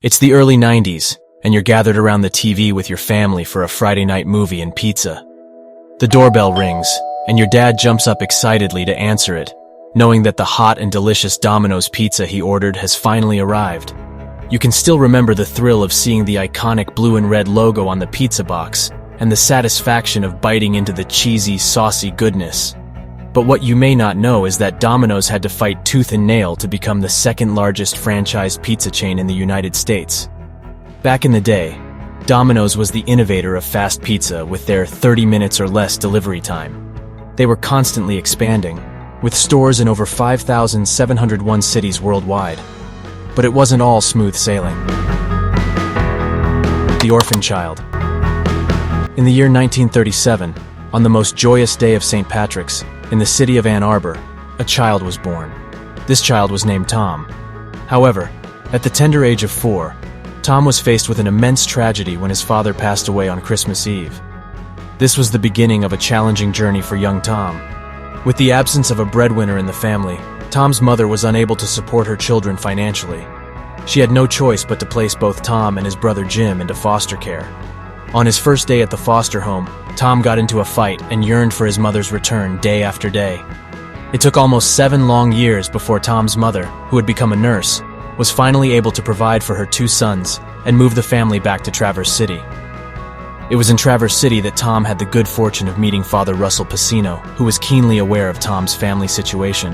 It's the early 90s, and you're gathered around the TV with your family for a Friday night movie and pizza. The doorbell rings, and your dad jumps up excitedly to answer it, knowing that the hot and delicious Domino's pizza he ordered has finally arrived. You can still remember the thrill of seeing the iconic blue and red logo on the pizza box, and the satisfaction of biting into the cheesy, saucy goodness. But what you may not know is that Domino's had to fight tooth and nail to become the second largest franchised pizza chain in the United States. Back in the day, Domino's was the innovator of fast pizza with their 30 minutes or less delivery time. They were constantly expanding, with stores in over 5,701 cities worldwide. But it wasn't all smooth sailing. The orphan child. In the year 1937, on the most joyous day of St. Patrick's, in the city of Ann Arbor, a child was born. This child was named Tom. However, at the tender age of 4, Tom was faced with an immense tragedy when his father passed away on Christmas Eve. This was the beginning of a challenging journey for young Tom. With the absence of a breadwinner in the family, Tom's mother was unable to support her children financially. She had no choice but to place both Tom and his brother Jim into foster care. On his first day at the foster home, Tom got into a fight and yearned for his mother's return day after day. It took almost 7 long years before Tom's mother, who had become a nurse, was finally able to provide for her 2 sons and move the family back to Traverse City. It was in Traverse City that Tom had the good fortune of meeting Father Russell Pacino, who was keenly aware of Tom's family situation.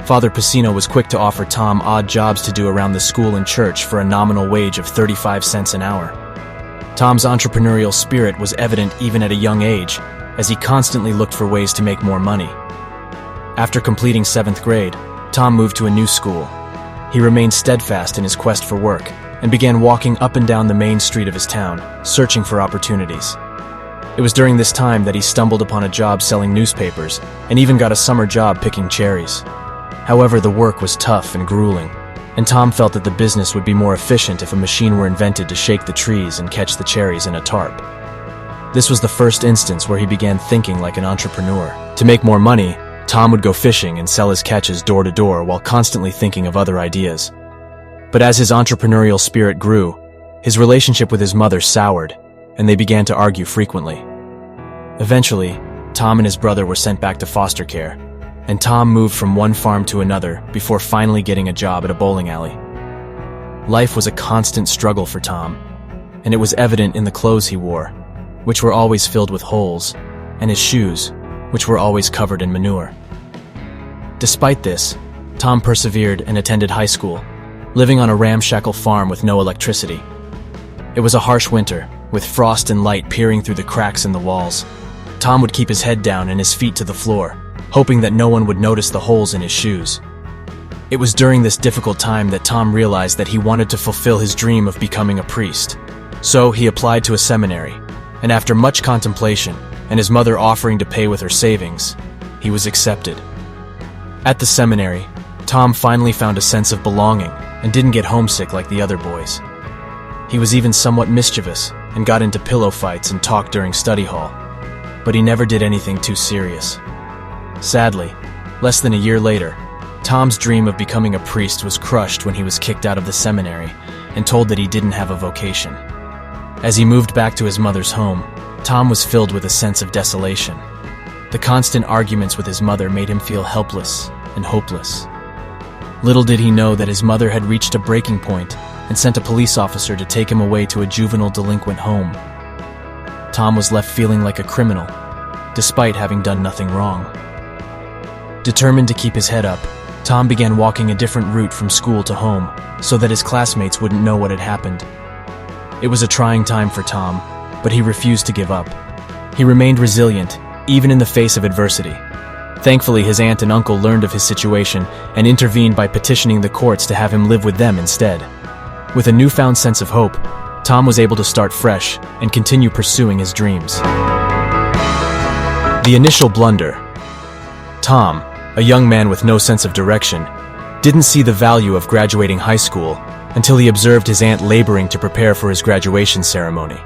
Father Pacino was quick to offer Tom odd jobs to do around the school and church for a nominal wage of 35 cents an hour. Tom's entrepreneurial spirit was evident even at a young age, as he constantly looked for ways to make more money. After completing 7th grade, Tom moved to a new school. He remained steadfast in his quest for work and began walking up and down the main street of his town, searching for opportunities. It was during this time that he stumbled upon a job selling newspapers and even got a summer job picking cherries. However, the work was tough and grueling, and Tom felt that the business would be more efficient if a machine were invented to shake the trees and catch the cherries in a tarp. This was the first instance where he began thinking like an entrepreneur. To make more money, Tom would go fishing and sell his catches door to door while constantly thinking of other ideas. But as his entrepreneurial spirit grew, his relationship with his mother soured, and they began to argue frequently. Eventually, Tom and his brother were sent back to foster care, and Tom moved from one farm to another before finally getting a job at a bowling alley. Life was a constant struggle for Tom, and it was evident in the clothes he wore, which were always filled with holes, and his shoes, which were always covered in manure. Despite this, Tom persevered and attended high school, living on a ramshackle farm with no electricity. It was a harsh winter, with frost and light peering through the cracks in the walls. Tom would keep his head down and his feet to the floor, hoping that no one would notice the holes in his shoes. It was during this difficult time that Tom realized that he wanted to fulfill his dream of becoming a priest. So he applied to a seminary, and after much contemplation, and his mother offering to pay with her savings, he was accepted. At the seminary, Tom finally found a sense of belonging and didn't get homesick like the other boys. He was even somewhat mischievous and got into pillow fights and talked during study hall, but he never did anything too serious. Sadly, less than a year later, Tom's dream of becoming a priest was crushed when he was kicked out of the seminary and told that he didn't have a vocation. As he moved back to his mother's home, Tom was filled with a sense of desolation. The constant arguments with his mother made him feel helpless and hopeless. Little did he know that his mother had reached a breaking point and sent a police officer to take him away to a juvenile delinquent home. Tom was left feeling like a criminal, despite having done nothing wrong. Determined to keep his head up, Tom began walking a different route from school to home so that his classmates wouldn't know what had happened. It was a trying time for Tom, but he refused to give up. He remained resilient, even in the face of adversity. Thankfully, his aunt and uncle learned of his situation and intervened by petitioning the courts to have him live with them instead. With a newfound sense of hope, Tom was able to start fresh and continue pursuing his dreams. The initial blunder. Tom, a young man with no sense of direction, didn't see the value of graduating high school until he observed his aunt laboring to prepare for his graduation ceremony.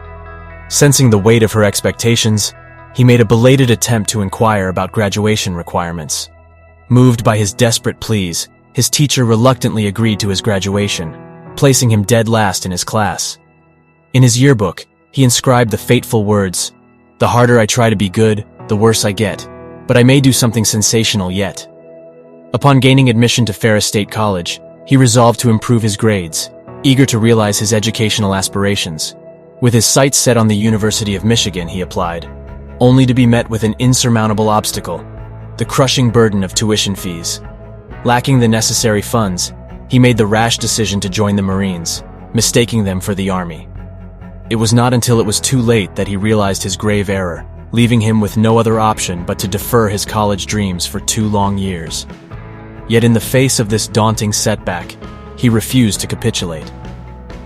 Sensing the weight of her expectations, he made a belated attempt to inquire about graduation requirements. Moved by his desperate pleas, his teacher reluctantly agreed to his graduation, placing him dead last in his class. In his yearbook, he inscribed the fateful words, "The harder I try to be good, the worse I get, but I may do something sensational yet." Upon gaining admission to Ferris State College, he resolved to improve his grades, eager to realize his educational aspirations. With his sights set on the University of Michigan, he applied, only to be met with an insurmountable obstacle, the crushing burden of tuition fees. Lacking the necessary funds, he made the rash decision to join the Marines, mistaking them for the Army. It was not until it was too late that he realized his grave error, leaving him with no other option but to defer his college dreams for 2 long years. Yet in the face of this daunting setback, he refused to capitulate.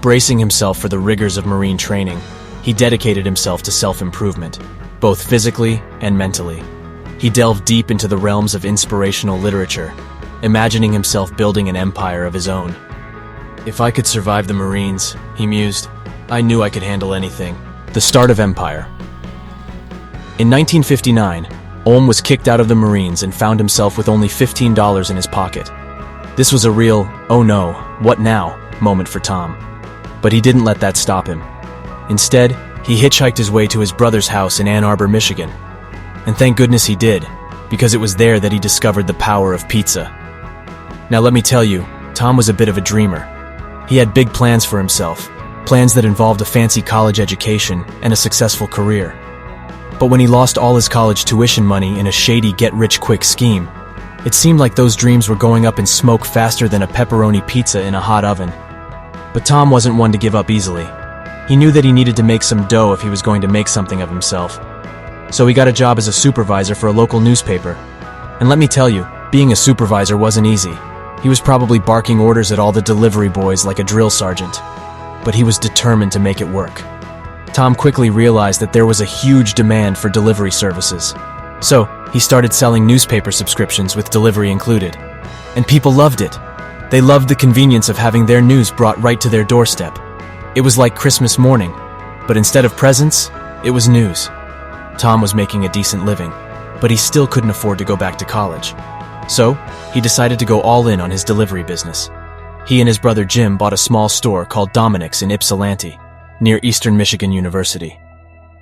Bracing himself for the rigors of Marine training, he dedicated himself to self-improvement, both physically and mentally. He delved deep into the realms of inspirational literature, imagining himself building an empire of his own. "If I could survive the Marines," he mused, "I knew I could handle anything." The start of empire. In 1959, Olm was kicked out of the Marines and found himself with only $15 in his pocket. This was a real, "oh no, what now?" moment for Tom. But he didn't let that stop him. Instead, he hitchhiked his way to his brother's house in Ann Arbor, Michigan. And thank goodness he did, because it was there that he discovered the power of pizza. Now let me tell you, Tom was a bit of a dreamer. He had big plans for himself, plans that involved a fancy college education and a successful career. But when he lost all his college tuition money in a shady get-rich-quick scheme, it seemed like those dreams were going up in smoke faster than a pepperoni pizza in a hot oven. But Tom wasn't one to give up easily. He knew that he needed to make some dough if he was going to make something of himself. So he got a job as a supervisor for a local newspaper. And let me tell you, being a supervisor wasn't easy. He was probably barking orders at all the delivery boys like a drill sergeant. But he was determined to make it work. Tom quickly realized that there was a huge demand for delivery services. So, he started selling newspaper subscriptions with delivery included. And people loved it. They loved the convenience of having their news brought right to their doorstep. It was like Christmas morning, but instead of presents, it was news. Tom was making a decent living, but he still couldn't afford to go back to college. So, he decided to go all in on his delivery business. He and his brother Jim bought a small store called Domino's in Ypsilanti, near Eastern Michigan University.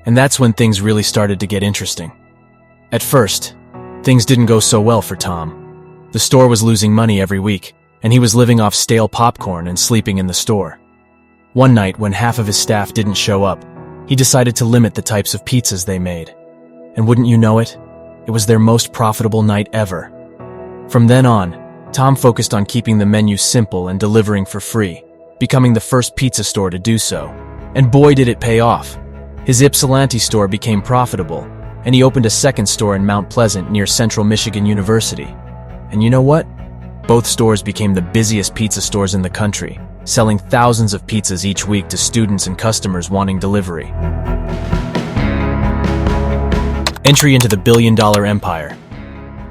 And that's when things really started to get interesting. At first, things didn't go so well for Tom. The store was losing money every week, and he was living off stale popcorn and sleeping in the store. One night, when half of his staff didn't show up, he decided to limit the types of pizzas they made. And wouldn't you know it, it was their most profitable night ever. From then on, Tom focused on keeping the menu simple and delivering for free, becoming the first pizza store to do so. And boy did it pay off. His Ypsilanti store became profitable, and he opened a second store in Mount Pleasant near Central Michigan University. And you know what? Both stores became the busiest pizza stores in the country, selling thousands of pizzas each week to students and customers wanting delivery. Entry into the billion-dollar empire.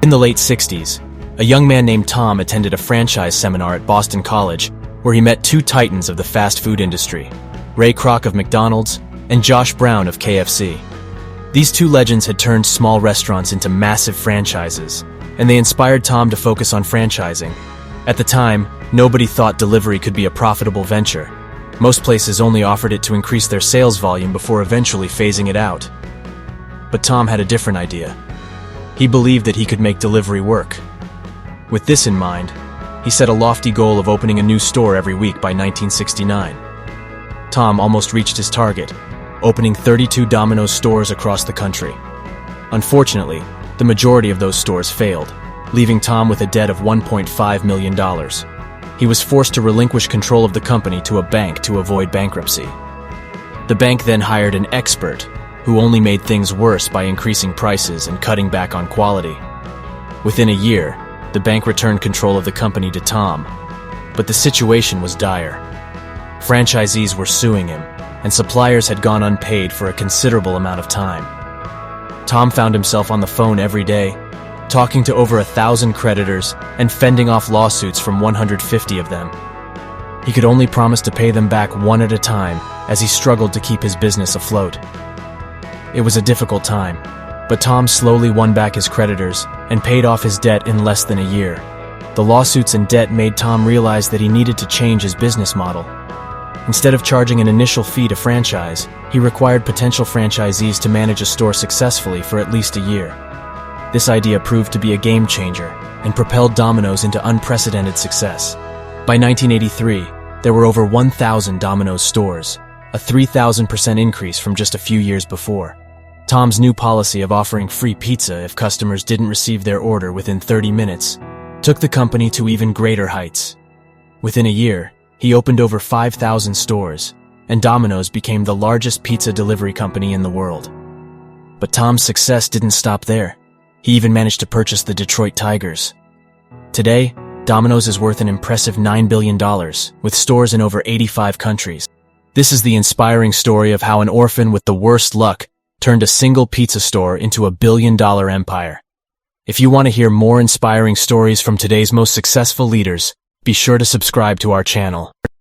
In the late 60s, a young man named Tom attended a franchise seminar at Boston College where he met 2 titans of the fast food industry, Ray Kroc of McDonald's and Josh Brown of KFC. These 2 legends had turned small restaurants into massive franchises, and they inspired Tom to focus on franchising. At the time, nobody thought delivery could be a profitable venture. Most places only offered it to increase their sales volume before eventually phasing it out. But Tom had a different idea. He believed that he could make delivery work. With this in mind, he set a lofty goal of opening a new store every week by 1969. Tom almost reached his target, opening 32 Domino's stores across the country. Unfortunately, the majority of those stores failed, leaving Tom with a debt of $1.5 million. He was forced to relinquish control of the company to a bank to avoid bankruptcy. The bank then hired an expert who only made things worse by increasing prices and cutting back on quality. Within a year, the bank returned control of the company to Tom, but the situation was dire. Franchisees were suing him, and suppliers had gone unpaid for a considerable amount of time. Tom found himself on the phone every day, talking to over 1,000 creditors and fending off lawsuits from 150 of them. He could only promise to pay them back one at a time as he struggled to keep his business afloat. It was a difficult time, but Tom slowly won back his creditors and paid off his debt in less than a year. The lawsuits and debt made Tom realize that he needed to change his business model. Instead of charging an initial fee to franchise, he required potential franchisees to manage a store successfully for at least a year. This idea proved to be a game changer and propelled Domino's into unprecedented success. By 1983, there were over 1,000 Domino's stores, a 3,000% increase from just a few years before. Tom's new policy of offering free pizza if customers didn't receive their order within 30 minutes took the company to even greater heights. Within a year, he opened over 5,000 stores, and Domino's became the largest pizza delivery company in the world. But Tom's success didn't stop there. He even managed to purchase the Detroit Tigers. Today, Domino's is worth an impressive $9 billion, with stores in over 85 countries. This is the inspiring story of how an orphan with the worst luck turned a single pizza store into a billion-dollar empire. If you want to hear more inspiring stories from today's most successful leaders, be sure to subscribe to our channel.